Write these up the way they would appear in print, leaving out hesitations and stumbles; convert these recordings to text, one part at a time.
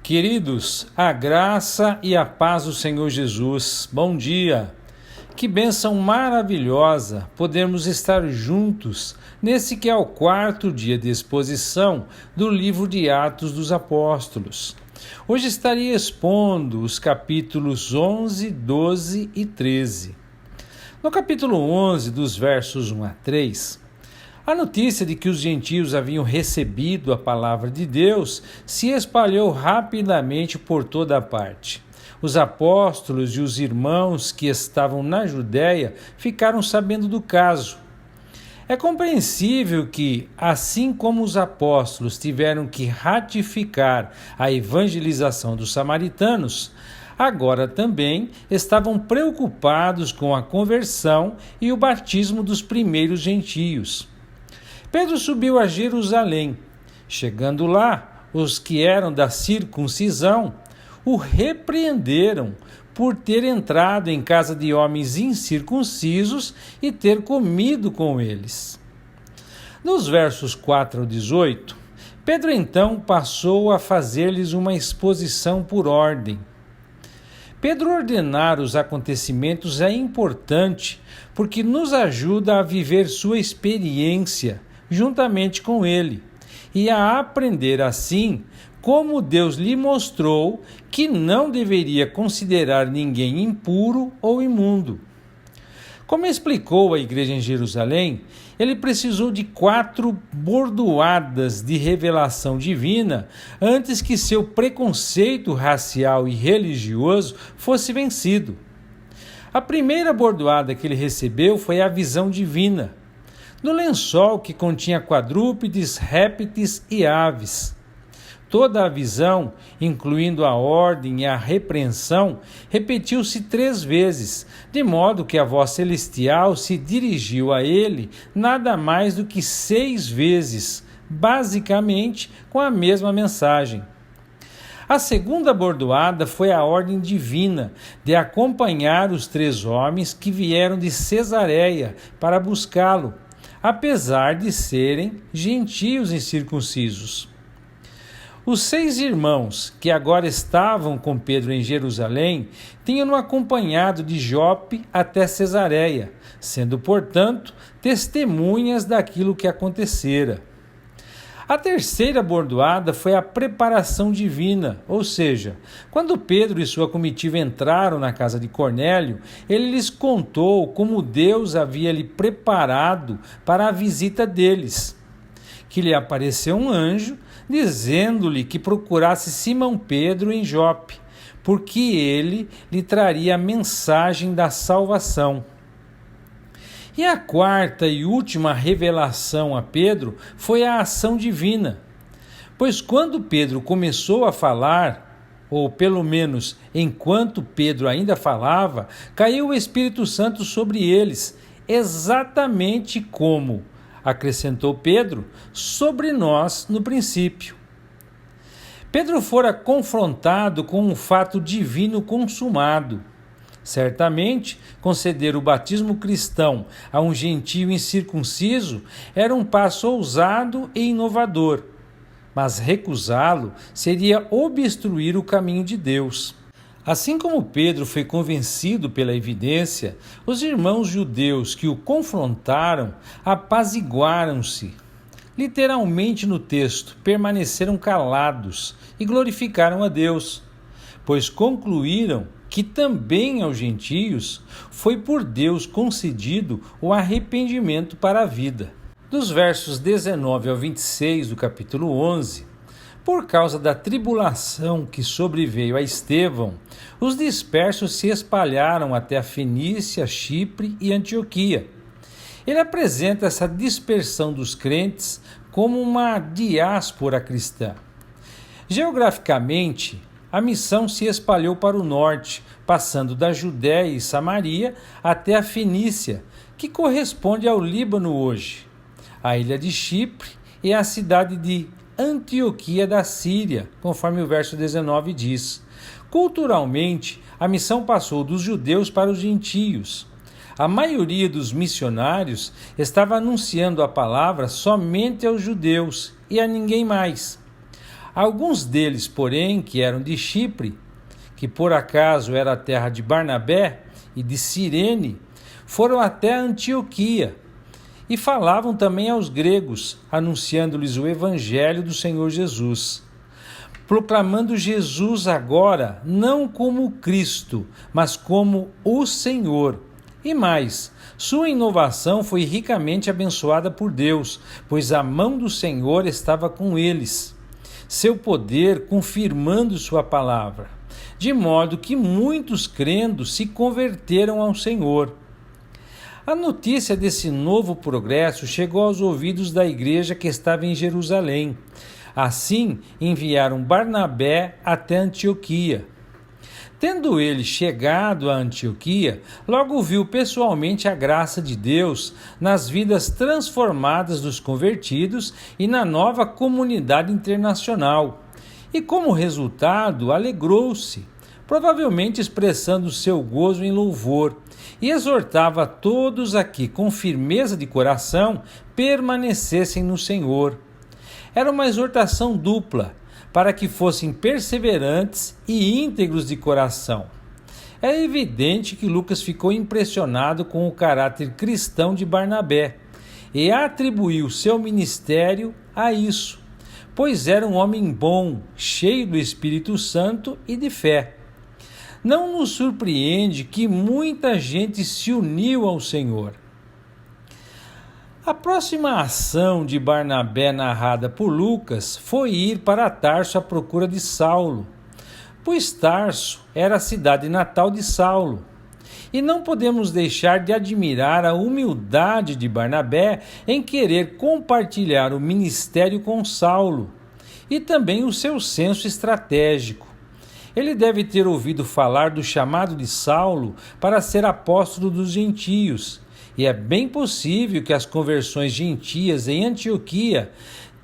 Queridos, a graça e a paz do Senhor Jesus. Bom dia! Que bênção maravilhosa podermos estar juntos nesse que é o 4º dia de exposição do livro de Atos dos Apóstolos. Hoje estaria expondo os capítulos 11, 12 e 13. No capítulo 11, dos versos 1 a 3, a notícia de que os gentios haviam recebido a palavra de Deus se espalhou rapidamente por toda a parte. Os apóstolos e os irmãos que estavam na Judéia ficaram sabendo do caso. É compreensível que, assim como os apóstolos tiveram que ratificar a evangelização dos samaritanos, agora também estavam preocupados com a conversão e o batismo dos primeiros gentios. Pedro subiu a Jerusalém. Chegando lá, os que eram da circuncisão o repreenderam por ter entrado em casa de homens incircuncisos e ter comido com eles. Nos versos 4 ao 18, Pedro então passou a fazer-lhes uma exposição por ordem. Pedro ordenar os acontecimentos é importante porque nos ajuda a viver sua experiência juntamente com ele e a aprender assim como Deus lhe mostrou que não deveria considerar ninguém impuro ou imundo. Como explicou a igreja em Jerusalém, ele precisou de 4 bordoadas de revelação divina antes que seu preconceito racial e religioso fosse vencido. A primeira bordoada que ele recebeu foi a visão divina, no lençol que continha quadrúpedes, répteis e aves. Toda a visão, incluindo a ordem e a repreensão, repetiu-se 3 vezes, de modo que a voz celestial se dirigiu a ele nada mais do que 6 vezes, basicamente com a mesma mensagem. A segunda bordoada foi a ordem divina de acompanhar os 3 homens que vieram de Cesareia para buscá-lo, apesar de serem gentios incircuncisos. Os 6 irmãos que agora estavam com Pedro em Jerusalém tinham-no acompanhado de Jope até Cesareia, sendo, portanto, testemunhas daquilo que acontecera. A terceira bordoada foi a preparação divina, ou seja, quando Pedro e sua comitiva entraram na casa de Cornélio, ele lhes contou como Deus havia lhe preparado para a visita deles. Que lhe apareceu um anjo, dizendo-lhe que procurasse Simão Pedro em Jope, porque ele lhe traria a mensagem da salvação. E a 4ª e última revelação a Pedro foi a ação divina, pois quando Pedro começou a falar, ou pelo menos enquanto Pedro ainda falava, caiu o Espírito Santo sobre eles, exatamente como acrescentou Pedro, sobre nós no princípio. Pedro fora confrontado com um fato divino consumado. Certamente, conceder o batismo cristão a um gentio incircunciso era um passo ousado e inovador, mas recusá-lo seria obstruir o caminho de Deus. Assim como Pedro foi convencido pela evidência, os irmãos judeus que o confrontaram apaziguaram-se. Literalmente no texto, permaneceram calados e glorificaram a Deus, pois concluíram que também aos gentios foi por Deus concedido o arrependimento para a vida. Dos versos 19 ao 26 do capítulo 11, por causa da tribulação que sobreveio a Estevão, os dispersos se espalharam até a Fenícia, Chipre e Antioquia. Ele apresenta essa dispersão dos crentes como uma diáspora cristã. Geograficamente, a missão se espalhou para o norte, passando da Judéia e Samaria até a Fenícia, que corresponde ao Líbano hoje, a ilha de Chipre e a cidade de Antioquia da Síria, conforme o verso 19 diz. Culturalmente, a missão passou dos judeus para os gentios. A maioria dos missionários estava anunciando a palavra somente aos judeus e a ninguém mais. Alguns deles, porém, que eram de Chipre, que por acaso era a terra de Barnabé e de Cirene, foram até Antioquia e falavam também aos gregos, anunciando-lhes o evangelho do Senhor Jesus, proclamando Jesus agora não como Cristo, mas como o Senhor. E mais, sua inovação foi ricamente abençoada por Deus, pois a mão do Senhor estava com eles, seu poder confirmando sua palavra, de modo que muitos crendo se converteram ao Senhor. A notícia desse novo progresso chegou aos ouvidos da igreja que estava em Jerusalém. Assim, enviaram Barnabé até Antioquia. Tendo ele chegado a Antioquia, logo viu pessoalmente a graça de Deus nas vidas transformadas dos convertidos e na nova comunidade internacional. E como resultado, alegrou-se, provavelmente expressando seu gozo em louvor, e exortava a todos a que, com firmeza de coração, permanecessem no Senhor. Era uma exortação dupla, para que fossem perseverantes e íntegros de coração. É evidente que Lucas ficou impressionado com o caráter cristão de Barnabé e atribuiu seu ministério a isso, pois era um homem bom, cheio do Espírito Santo e de fé. Não nos surpreende que muita gente se uniu ao Senhor. A próxima ação de Barnabé narrada por Lucas foi ir para Tarso à procura de Saulo, pois Tarso era a cidade natal de Saulo. E não podemos deixar de admirar a humildade de Barnabé em querer compartilhar o ministério com Saulo, e também o seu senso estratégico. Ele deve ter ouvido falar do chamado de Saulo para ser apóstolo dos gentios, e é bem possível que as conversões gentias em Antioquia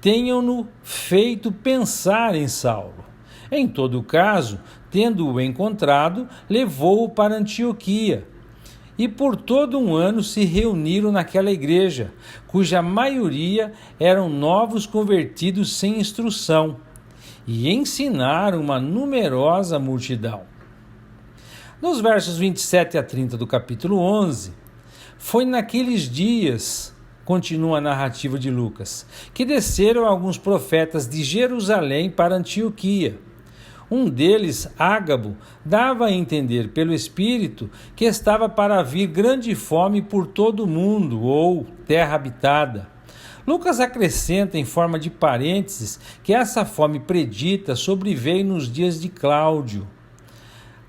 tenham-no feito pensar em Saulo. Em todo caso, tendo-o encontrado, levou-o para Antioquia. E por todo um ano se reuniram naquela igreja, cuja maioria eram novos convertidos sem instrução, e ensinaram uma numerosa multidão. Nos versos 27 a 30 do capítulo 11, foi naqueles dias, continua a narrativa de Lucas, que desceram alguns profetas de Jerusalém para Antioquia. Um deles, Ágabo, dava a entender pelo Espírito que estava para vir grande fome por todo o mundo, ou terra habitada. Lucas acrescenta em forma de parênteses que essa fome predita sobreveio nos dias de Cláudio.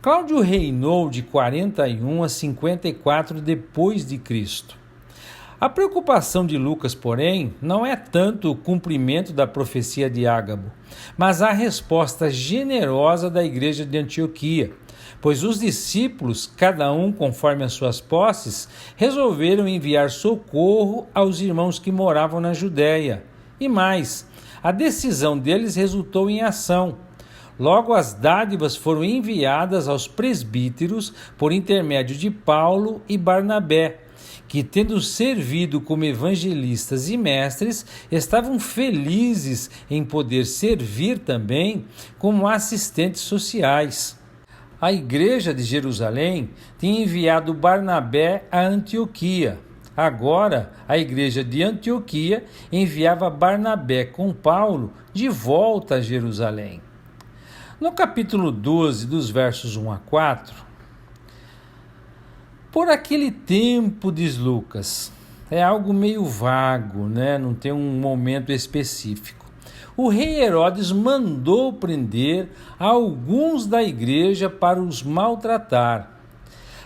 Cláudio reinou de 41 a 54 depois de Cristo. A preocupação de Lucas, porém, não é tanto o cumprimento da profecia de Ágabo, mas a resposta generosa da igreja de Antioquia, pois os discípulos, cada um conforme as suas posses, resolveram enviar socorro aos irmãos que moravam na Judéia. E mais, a decisão deles resultou em ação. Logo, as dádivas foram enviadas aos presbíteros por intermédio de Paulo e Barnabé, que, tendo servido como evangelistas e mestres, estavam felizes em poder servir também como assistentes sociais. A igreja de Jerusalém tinha enviado Barnabé a Antioquia. Agora, a igreja de Antioquia enviava Barnabé com Paulo de volta a Jerusalém. No capítulo 12, dos versos 1 a 4, por aquele tempo, diz Lucas, é algo meio vago, né? Não tem um momento específico. O rei Herodes mandou prender alguns da igreja para os maltratar.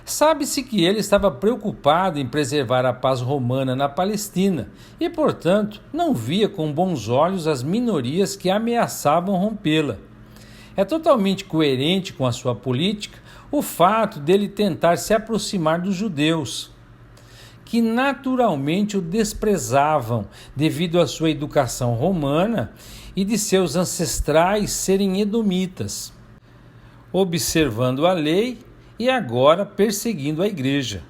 Sabe-se que ele estava preocupado em preservar a paz romana na Palestina e, portanto, não via com bons olhos as minorias que ameaçavam rompê-la. É totalmente coerente com a sua política o fato dele tentar se aproximar dos judeus, que naturalmente o desprezavam devido à sua educação romana e de seus ancestrais serem edomitas, observando a lei e agora perseguindo a igreja.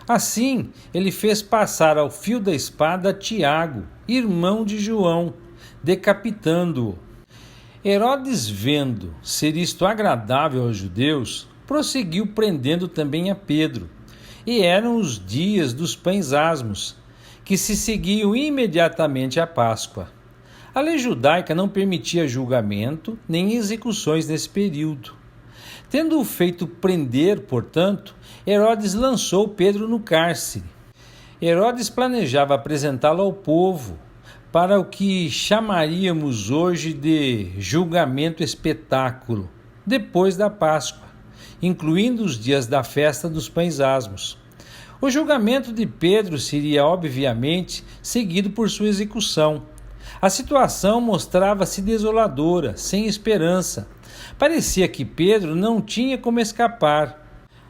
Assim, ele fez passar ao fio da espada Tiago, irmão de João, decapitando-o. Herodes, vendo ser isto agradável aos judeus, prosseguiu prendendo também a Pedro. E eram os dias dos pães asmos, que se seguiam imediatamente à Páscoa. A lei judaica não permitia julgamento nem execuções nesse período. Tendo-o feito prender, portanto, Herodes lançou Pedro no cárcere. Herodes planejava apresentá-lo ao povo para o que chamaríamos hoje de julgamento espetáculo, depois da Páscoa, incluindo os dias da festa dos pães asmos. O julgamento de Pedro seria, obviamente, seguido por sua execução. A situação mostrava-se desoladora, sem esperança. Parecia que Pedro não tinha como escapar.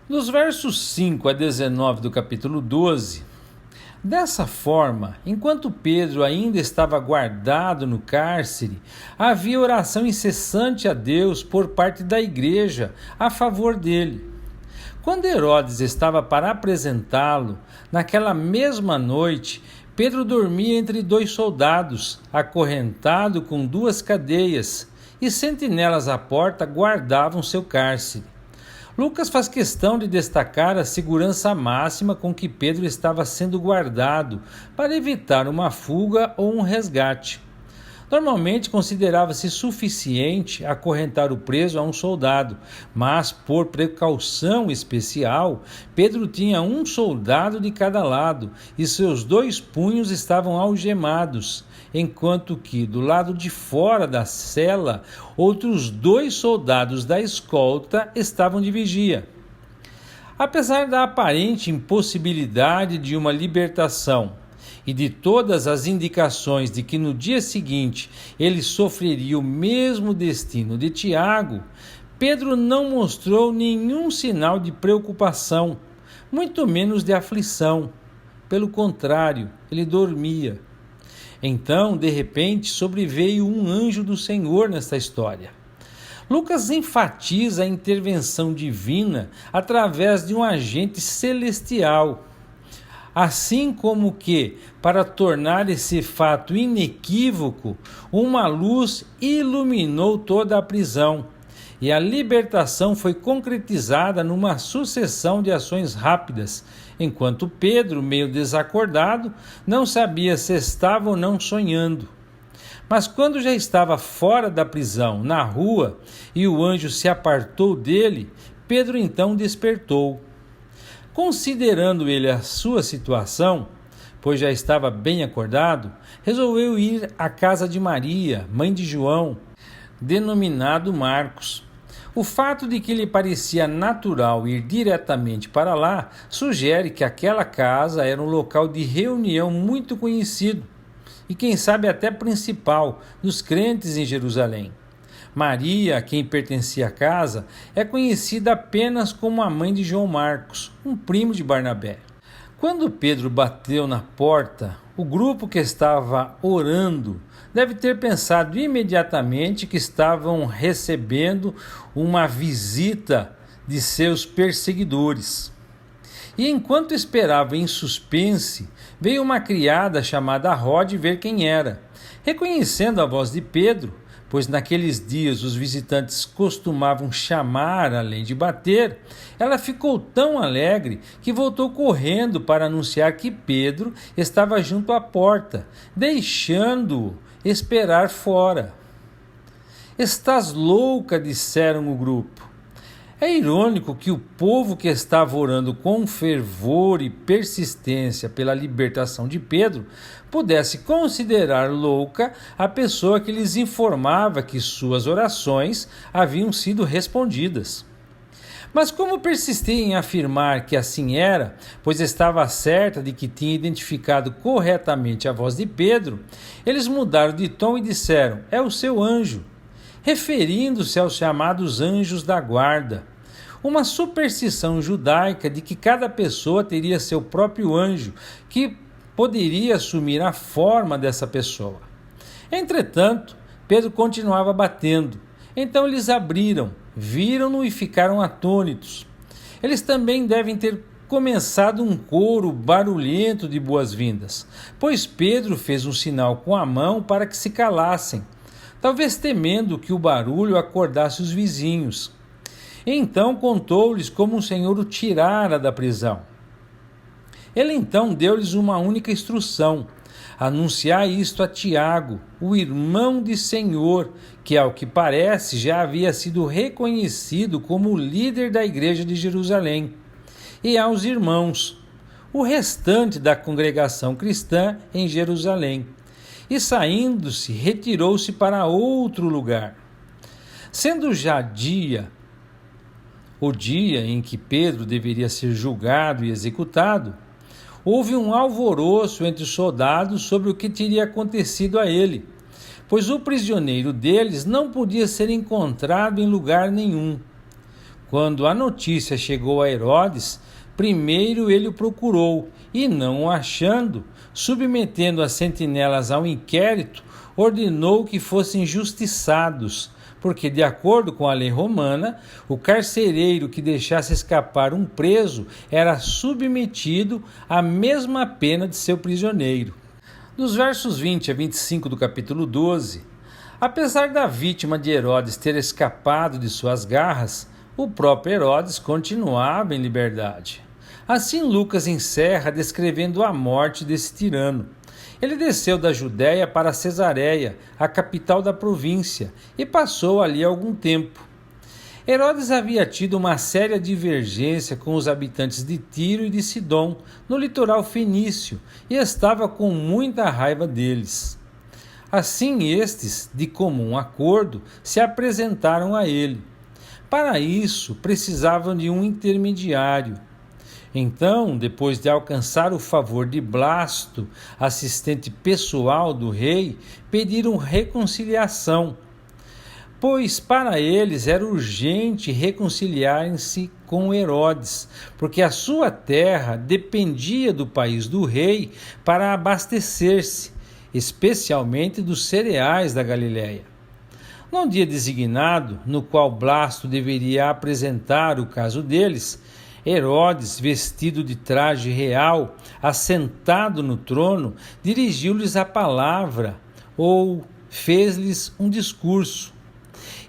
Nos versos 5 a 19 do capítulo 12, dessa forma, enquanto Pedro ainda estava guardado no cárcere, havia oração incessante a Deus por parte da igreja a favor dele. Quando Herodes estava para apresentá-lo, naquela mesma noite, Pedro dormia entre 2 soldados, acorrentado com 2 cadeias, e sentinelas à porta guardavam seu cárcere. Lucas faz questão de destacar a segurança máxima com que Pedro estava sendo guardado para evitar uma fuga ou um resgate. Normalmente considerava-se suficiente acorrentar o preso a um soldado, mas por precaução especial, Pedro tinha um soldado de cada lado e seus 2 punhos estavam algemados, enquanto que, do lado de fora da cela, outros 2 soldados da escolta estavam de vigia. Apesar da aparente impossibilidade de uma libertação e de todas as indicações de que no dia seguinte ele sofreria o mesmo destino de Tiago, Pedro não mostrou nenhum sinal de preocupação, muito menos de aflição. Pelo contrário, ele dormia. Então, de repente, sobreveio um anjo do Senhor nesta história. Lucas enfatiza a intervenção divina através de um agente celestial, assim como que, para tornar esse fato inequívoco, uma luz iluminou toda a prisão, e a libertação foi concretizada numa sucessão de ações rápidas, enquanto Pedro, meio desacordado, não sabia se estava ou não sonhando. Mas quando já estava fora da prisão, na rua, e o anjo se apartou dele, Pedro então despertou. Considerando ele a sua situação, pois já estava bem acordado, resolveu ir à casa de Maria, mãe de João, denominado Marcos. O fato de que lhe parecia natural ir diretamente para lá sugere que aquela casa era um local de reunião muito conhecido e, quem sabe, até principal dos crentes em Jerusalém. Maria, a quem pertencia a casa, é conhecida apenas como a mãe de João Marcos, um primo de Barnabé. Quando Pedro bateu na porta, o grupo que estava orando deve ter pensado imediatamente que estavam recebendo uma visita de seus perseguidores. E enquanto esperava em suspense, veio uma criada chamada Rod ver quem era. Reconhecendo a voz de Pedro, pois naqueles dias os visitantes costumavam chamar além de bater, ela ficou tão alegre que voltou correndo para anunciar que Pedro estava junto à porta, deixando-o esperar fora. "Estás louca", disseram o grupo. É irônico que o povo que estava orando com fervor e persistência pela libertação de Pedro pudesse considerar louca a pessoa que lhes informava que suas orações haviam sido respondidas. Mas como persistia em afirmar que assim era, pois estava certa de que tinha identificado corretamente a voz de Pedro, eles mudaram de tom e disseram: "É o seu anjo", referindo-se aos chamados anjos da guarda, uma superstição judaica de que cada pessoa teria seu próprio anjo, que poderia assumir a forma dessa pessoa. Entretanto, Pedro continuava batendo. Então eles abriram, viram-no e ficaram atônitos. Eles também devem ter começado um coro barulhento de boas-vindas, pois Pedro fez um sinal com a mão para que se calassem. talvez temendo que o barulho acordasse os vizinhos. Então contou-lhes como o Senhor o tirara da prisão. Ele então deu-lhes uma única instrução: anunciar isto a Tiago, o irmão de Senhor, que, ao que parece, já havia sido reconhecido como o líder da igreja de Jerusalém, e aos irmãos, o restante da congregação cristã em Jerusalém. E saindo-se, retirou-se para outro lugar. Sendo já o dia em que Pedro deveria ser julgado e executado, houve um alvoroço entre os soldados sobre o que teria acontecido a ele, pois o prisioneiro deles não podia ser encontrado em lugar nenhum. Quando a notícia chegou a Herodes, primeiro ele o procurou e, não o achando, submetendo as sentinelas ao inquérito, ordenou que fossem justiçados, porque, de acordo com a lei romana, o carcereiro que deixasse escapar um preso era submetido à mesma pena de seu prisioneiro. Nos versos 20 a 25 do capítulo 12, apesar da vítima de Herodes ter escapado de suas garras, o próprio Herodes continuava em liberdade. Assim Lucas encerra descrevendo a morte desse tirano. Ele desceu da Judéia para Cesareia, a capital da província, e passou ali algum tempo. Herodes havia tido uma séria divergência com os habitantes de Tiro e de Sidom, no litoral fenício, e estava com muita raiva deles. Assim estes, de comum acordo, se apresentaram a ele. Para isso, precisavam de um intermediário. Então, depois de alcançar o favor de Blasto, assistente pessoal do rei, pediram reconciliação, pois para eles era urgente reconciliarem-se com Herodes, porque a sua terra dependia do país do rei para abastecer-se, especialmente dos cereais da Galiléia. No dia designado, no qual Blasto deveria apresentar o caso deles, Herodes, vestido de traje real, assentado no trono, dirigiu-lhes a palavra, ou fez-lhes um discurso.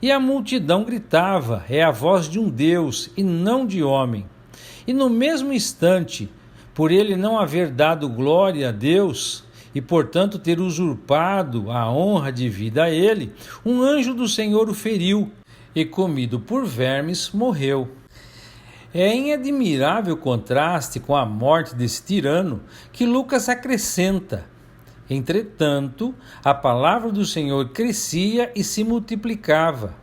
E a multidão gritava: é a voz de um Deus e não de homem. E no mesmo instante, por ele não haver dado glória a Deus, e portanto ter usurpado a honra de vida a ele, um anjo do Senhor o feriu, e comido por vermes morreu. É em admirável contraste com a morte desse tirano que Lucas acrescenta: entretanto, a palavra do Senhor crescia e se multiplicava.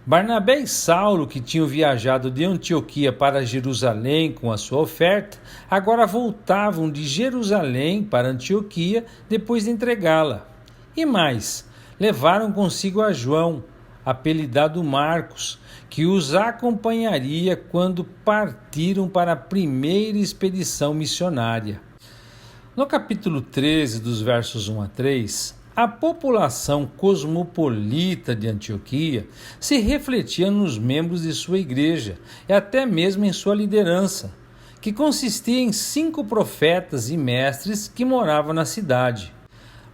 Barnabé e Saulo, que tinham viajado de Antioquia para Jerusalém com a sua oferta, agora voltavam de Jerusalém para Antioquia depois de entregá-la. E mais, levaram consigo a João, apelidado Marcos, que os acompanharia quando partiram para a primeira expedição missionária. No capítulo 13, dos versos 1 a 3, a população cosmopolita de Antioquia se refletia nos membros de sua igreja e até mesmo em sua liderança, que consistia em 5 profetas e mestres que moravam na cidade.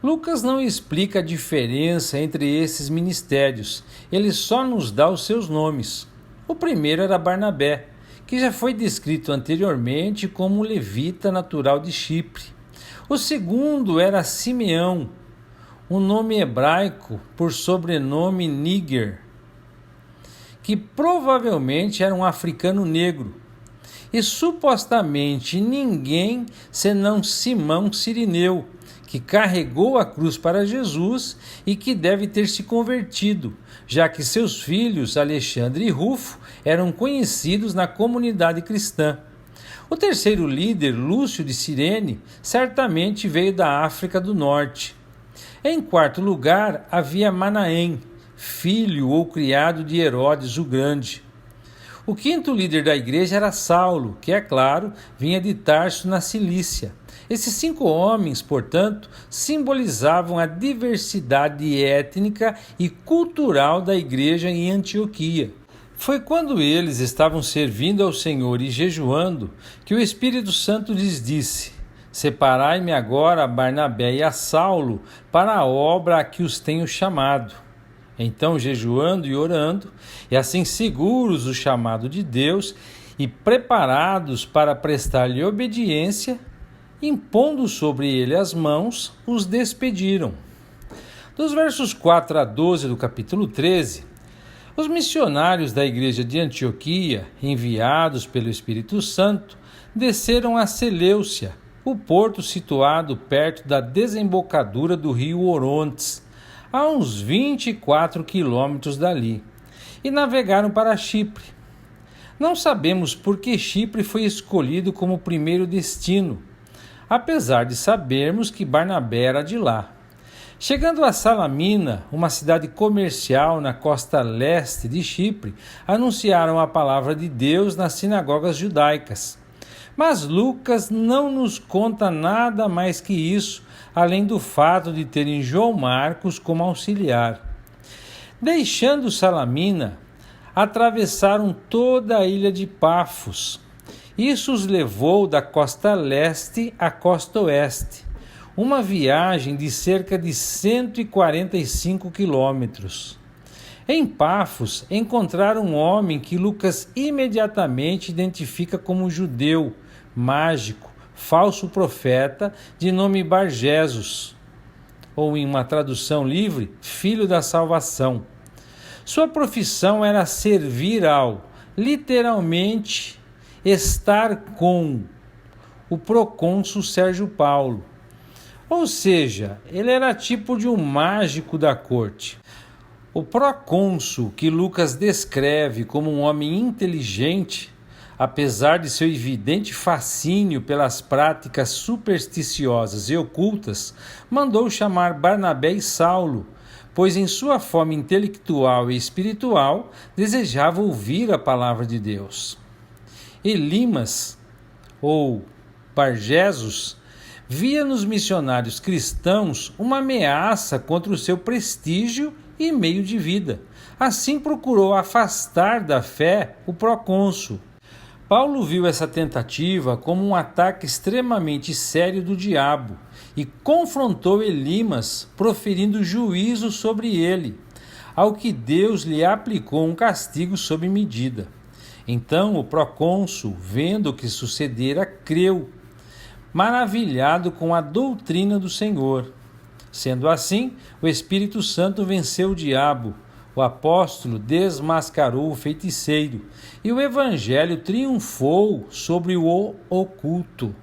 Lucas não explica a diferença entre esses ministérios, ele só nos dá os seus nomes. O primeiro era Barnabé, que já foi descrito anteriormente como levita natural de Chipre. O segundo era Simeão, um nome hebraico por sobrenome Níger, que provavelmente era um africano negro, e supostamente ninguém senão Simão Cirineu, que carregou a cruz para Jesus e que deve ter se convertido, já que seus filhos, Alexandre e Rufo, eram conhecidos na comunidade cristã. O terceiro líder, Lúcio de Cirene, certamente veio da África do Norte. Em quarto lugar, havia Manaém, filho ou criado de Herodes o Grande. O quinto líder da igreja era Saulo, que, é claro, vinha de Tarso, na Cilícia. Esses 5 homens, portanto, simbolizavam a diversidade étnica e cultural da igreja em Antioquia. Foi quando eles estavam servindo ao Senhor e jejuando que o Espírito Santo lhes disse: Separai-me agora a Barnabé e a Saulo para a obra a que os tenho chamado. Então, jejuando e orando, e assim seguros do chamado de Deus e preparados para prestar-lhe obediência, impondo sobre ele as mãos, os despediram. Dos versos 4 a 12 do capítulo 13, os missionários da igreja de Antioquia, enviados pelo Espírito Santo, desceram a Seleucia, o porto situado perto da desembocadura do rio Orontes, a uns 24 quilômetros dali, e navegaram para Chipre. Não sabemos por que Chipre foi escolhido como primeiro destino, apesar de sabermos que Barnabé era de lá. Chegando a Salamina, uma cidade comercial na costa leste de Chipre, anunciaram a palavra de Deus nas sinagogas judaicas. Mas Lucas não nos conta nada mais que isso, além do fato de terem João Marcos como auxiliar. Deixando Salamina, atravessaram toda a ilha de Pafos. Isso os levou da costa leste à costa oeste, uma viagem de cerca de 145 quilômetros. Em Pafos, encontraram um homem que Lucas imediatamente identifica como judeu, mágico, falso profeta, de nome Bar-Jesus, ou em uma tradução livre, filho da salvação. Sua profissão era servir ao, literalmente, estar com o procônsul Sérgio Paulo. Ou seja, ele era tipo de um mágico da corte. O procônsul, que Lucas descreve como um homem inteligente, apesar de seu evidente fascínio pelas práticas supersticiosas e ocultas, mandou chamar Barnabé e Saulo, pois em sua fome intelectual e espiritual desejava ouvir a palavra de Deus. Elimas, ou Bar-Jesus, via nos missionários cristãos uma ameaça contra o seu prestígio e meio de vida. Assim procurou afastar da fé o procônsul. Paulo viu essa tentativa como um ataque extremamente sério do diabo e confrontou Elimas, proferindo juízo sobre ele, ao que Deus lhe aplicou um castigo sob medida. Então o procônsul, vendo o que sucedera, creu, maravilhado com a doutrina do Senhor. Sendo assim, o Espírito Santo venceu o diabo, o apóstolo desmascarou o feiticeiro e o evangelho triunfou sobre o oculto.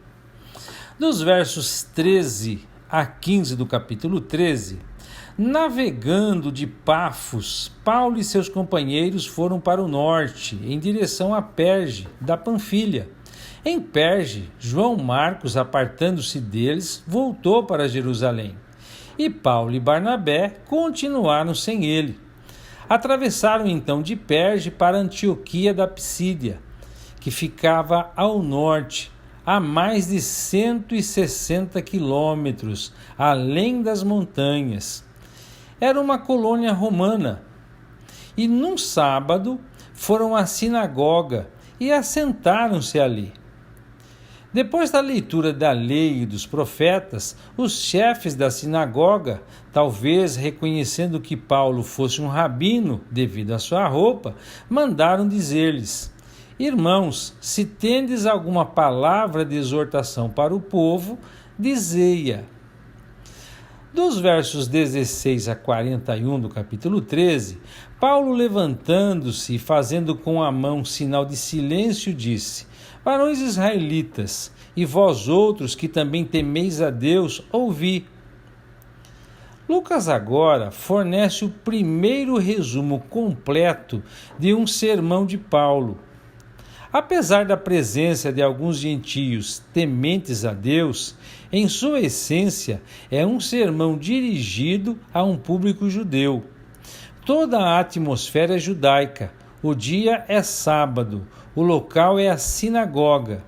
Dos versos 13 a 15 do capítulo 13, navegando de Pafos, Paulo e seus companheiros foram para o norte, em direção a Perge, da Panfilha. Em Perge, João Marcos, apartando-se deles, voltou para Jerusalém. E Paulo e Barnabé continuaram sem ele. Atravessaram então de Perge para Antioquia da Psídia, que ficava ao norte, a mais de 160 quilômetros, além das montanhas. Era uma colônia romana. E num sábado foram à sinagoga e assentaram-se ali. Depois da leitura da lei e dos profetas, os chefes da sinagoga, talvez reconhecendo que Paulo fosse um rabino devido à sua roupa, mandaram dizer-lhes: Irmãos, se tendes alguma palavra de exortação para o povo, dizei-a. Dos versos 16 a 41 do capítulo 13, Paulo, levantando-se e fazendo com a mão sinal de silêncio, disse: Varões israelitas, e vós outros que também temeis a Deus, ouvi. Lucas agora fornece o primeiro resumo completo de um sermão de Paulo. Apesar da presença de alguns gentios tementes a Deus, em sua essência é um sermão dirigido a um público judeu. Toda a atmosfera é judaica, o dia é sábado, o local é a sinagoga.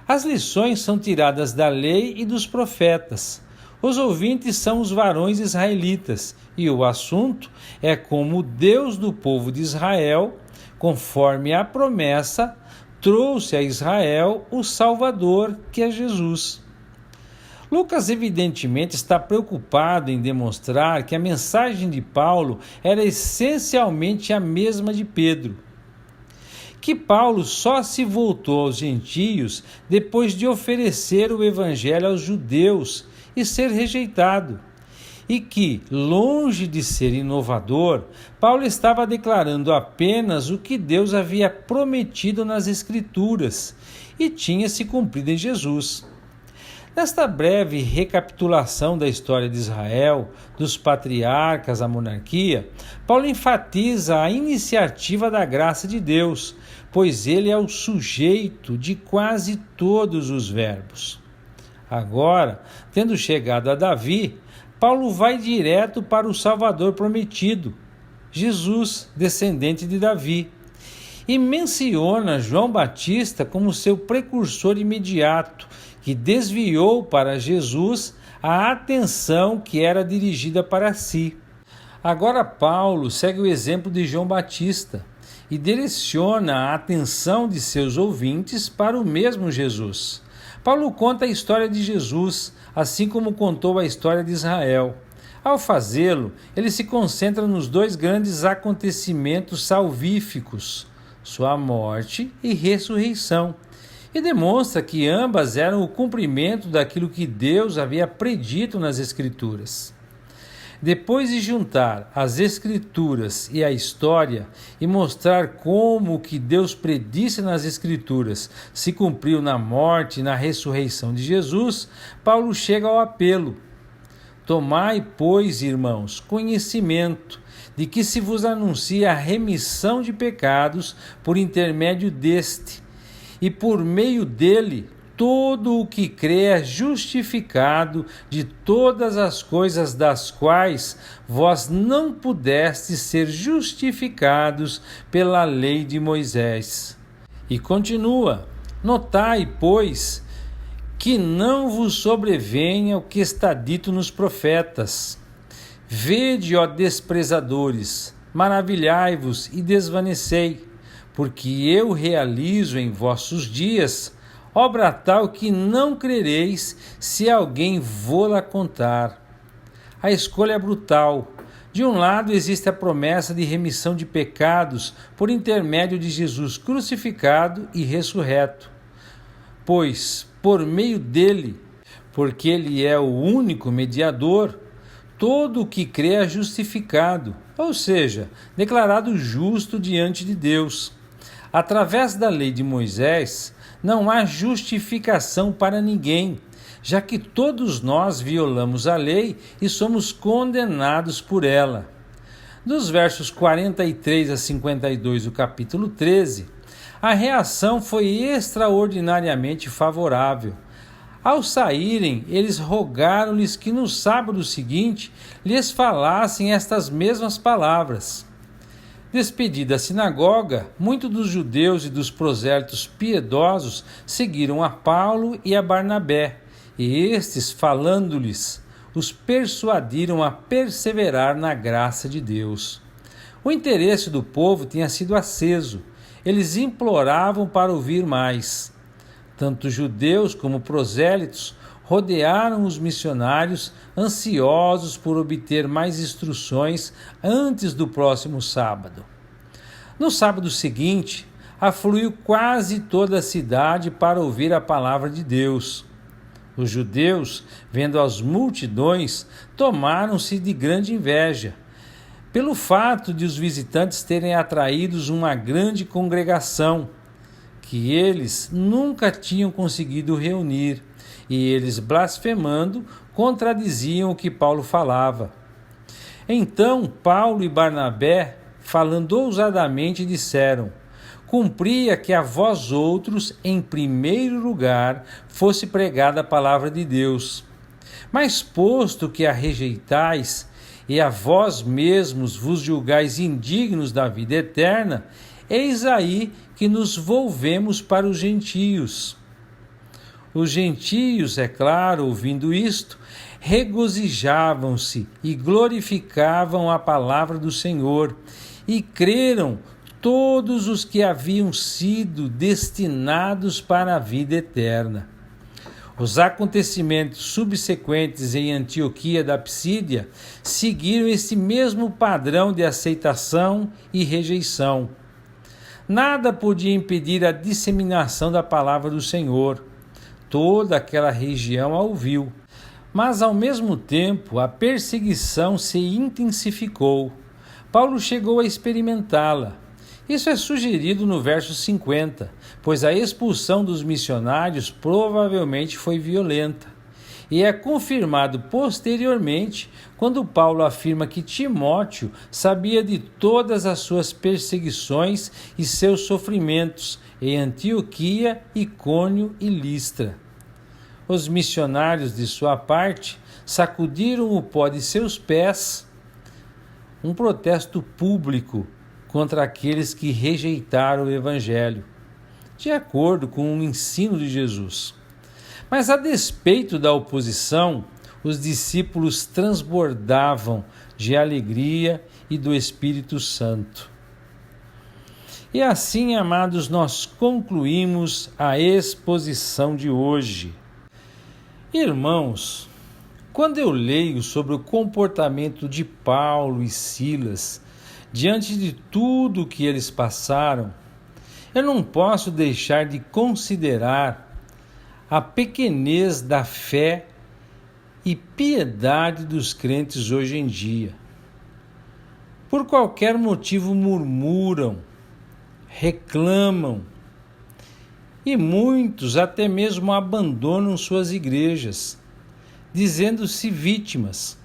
As lições são tiradas da lei e dos profetas. Os ouvintes são os varões israelitas e o assunto é como o Deus do povo de Israel, conforme a promessa, trouxe a Israel o Salvador, que é Jesus. Lucas evidentemente está preocupado em demonstrar que a mensagem de Paulo era essencialmente a mesma de Pedro. Que Paulo só se voltou aos gentios depois de oferecer o evangelho aos judeus e ser rejeitado. E que, longe de ser inovador, Paulo estava declarando apenas o que Deus havia prometido nas Escrituras e tinha se cumprido em Jesus. Nesta breve recapitulação da história de Israel, dos patriarcas à monarquia, Paulo enfatiza a iniciativa da graça de Deus, pois ele é o sujeito de quase todos os verbos. Agora, tendo chegado a Davi, Paulo vai direto para o Salvador prometido, Jesus, descendente de Davi, e menciona João Batista como seu precursor imediato, que desviou para Jesus a atenção que era dirigida para si. Agora Paulo segue o exemplo de João Batista e direciona a atenção de seus ouvintes para o mesmo Jesus. Paulo conta a história de Jesus, assim como contou a história de Israel. Ao fazê-lo, ele se concentra nos dois grandes acontecimentos salvíficos, sua morte e ressurreição, e demonstra que ambas eram o cumprimento daquilo que Deus havia predito nas Escrituras. Depois de juntar as Escrituras e a história e mostrar como o que Deus predisse nas Escrituras se cumpriu na morte e na ressurreição de Jesus, Paulo chega ao apelo: tomai, pois, irmãos, conhecimento de que se vos anuncia a remissão de pecados por intermédio deste, e por meio dele todo o que crê é justificado de todas as coisas das quais vós não pudestes ser justificados pela lei de Moisés. E continua: notai, pois, que não vos sobrevenha o que está dito nos profetas. Vede, ó desprezadores, maravilhai-vos e desvanecei, porque eu realizo em vossos dias obra tal que não crereis se alguém vô-la contar. A escolha é brutal. De um lado existe a promessa de remissão de pecados por intermédio de Jesus crucificado e ressurreto. Pois, por meio dele, porque ele é o único mediador, todo o que crê é justificado, ou seja, declarado justo diante de Deus. Através da lei de Moisés, não há justificação para ninguém, já que todos nós violamos a lei e somos condenados por ela. Dos versos 43 a 52 do capítulo 13, a reação foi extraordinariamente favorável. Ao saírem, eles rogaram-lhes que no sábado seguinte lhes falassem estas mesmas palavras. Despedida a sinagoga, muitos dos judeus e dos prosélitos piedosos seguiram a Paulo e a Barnabé, e estes, falando-lhes, os persuadiram a perseverar na graça de Deus. O interesse do povo tinha sido aceso, eles imploravam para ouvir mais. Tanto judeus como prosélitos rodearam os missionários, ansiosos por obter mais instruções antes do próximo sábado. No sábado seguinte, afluiu quase toda a cidade para ouvir a palavra de Deus. Os judeus, vendo as multidões, tomaram-se de grande inveja, pelo fato de os visitantes terem atraído uma grande congregação, que eles nunca tinham conseguido reunir, e eles, blasfemando, contradiziam o que Paulo falava. Então Paulo e Barnabé, falando ousadamente, disseram: cumpria que a vós outros, em primeiro lugar, fosse pregada a palavra de Deus. Mas posto que a rejeitais, e a vós mesmos vos julgais indignos da vida eterna, eis aí que nos volvemos para os gentios. Os gentios, é claro, ouvindo isto, regozijavam-se e glorificavam a palavra do Senhor, e creram todos os que haviam sido destinados para a vida eterna. Os acontecimentos subsequentes em Antioquia da Psídia seguiram esse mesmo padrão de aceitação e rejeição. Nada podia impedir a disseminação da palavra do Senhor. Toda aquela região a ouviu. Mas, ao mesmo tempo, a perseguição se intensificou. Paulo chegou a experimentá-la. Isso é sugerido no verso 50, pois a expulsão dos missionários provavelmente foi violenta. E é confirmado posteriormente quando Paulo afirma que Timóteo sabia de todas as suas perseguições e seus sofrimentos em Antioquia, Icônio e Listra. Os missionários, de sua parte, sacudiram o pó de seus pés, um protesto público contra aqueles que rejeitaram o Evangelho, de acordo com o ensino de Jesus. Mas, a despeito da oposição, os discípulos transbordavam de alegria e do Espírito Santo. E assim, amados, nós concluímos a exposição de hoje. Irmãos, quando eu leio sobre o comportamento de Paulo e Silas, diante de tudo que eles passaram, eu não posso deixar de considerar a pequenez da fé e piedade dos crentes hoje em dia. Por qualquer motivo murmuram, reclamam e muitos até mesmo abandonam suas igrejas, dizendo-se vítimas.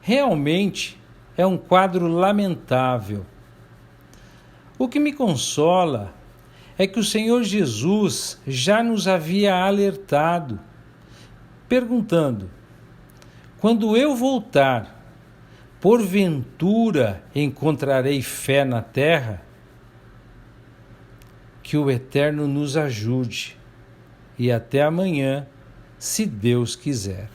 Realmente é um quadro lamentável. O que me consola é que o Senhor Jesus já nos havia alertado, perguntando: quando eu voltar, porventura encontrarei fé na terra? Que o Eterno nos ajude. E até amanhã, se Deus quiser.